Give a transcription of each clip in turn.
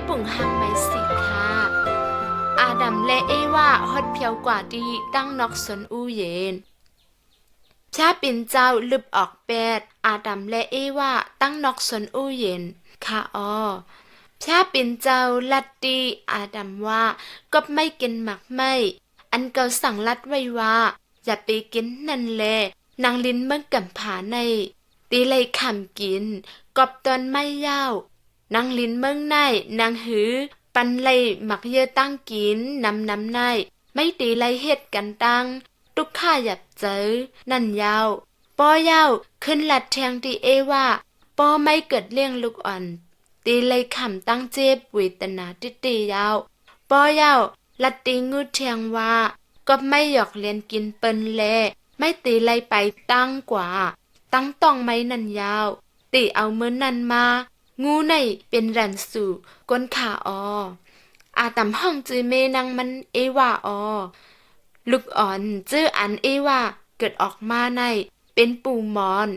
ปุ่งหำไม่สิค่ะอาดัมและเอวาฮอดเพียวกว่าดีตั้งนอกสนอู้เย็นชาปินเจ้าลึบออกแปดอาดัมและเอวาตั้งนอกสนอู้เย็นค่ะอ้อชาปินเจ้าลัดดีอาดัมว่าก็ไม่กินหมักไม่อันเก่าสั่งลัดไว้ว่าอย่าไปกินนั่นแลนางลิ้นเมื่อกำผาในตีเลยคำกินกอบตอนไม่ยาวนางลิ้นเมืองในนางหือปันเลยหมักเยอะตั้งกินน้ำในไม่ตีเลยเฮ็ดกันตั้งตุกข้าหยับเจอนั่นยาวปอยาวขึ้นหลัดแทงที่เอว่าปอไม่เกิดเลี้ยงลูกอ่อนตีเลยคำตั้งเจ็บเวทนาติตียาวปอยาวลัดตีงูแทงว่าก็ไม่หยอกเลียนกินเปิ้นแลไม่ตีเลยไปตั้งกว่าตั้งต้องไม่นันยาวตีเอาเมื่อนันมางูในเป็นรันสู่ก้นขาออาตำห้องจือเมนังมันเอว่าลูกอ่อนจื้ออันเอว่าเกิดออกมาในเป็นปู่มอน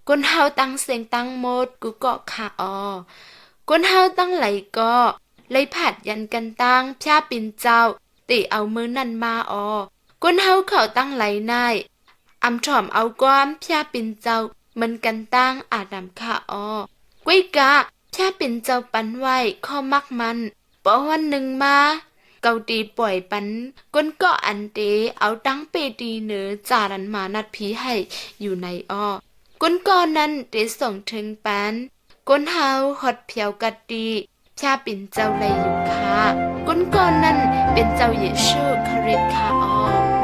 ก้นเฮาตั้งเสียงตั้งโมดกูเกาะขาก้นเฮาตั้งไหลก็เลยผัดยันกันตั้งพระปิ่นเจ้าตีเอามือนั่นมาก้นเฮาเขาตั้งไหลในอำถ่อมเอาก้อมพระปิ่นเจ้าเหมือนกันตั้งอาดำขากุ้ยกะพระปิ่นเจ้าปันไว้ข้อมักมันปอวันหนึ่งมาเกาตีปล่อยปันก้นก็อันเตเอาตั้งเปตีเนือจารันมานัดผีให้อยู่ในก้นก้อนนั้นเตส่งถึงปันก้นเฮาหดเพียวกัดดีพระปิ่นเจ้าเลยอยู่ค่ะก้นก้อนนั้นเป็นเจ้าเยซูคริสต์ค่ะ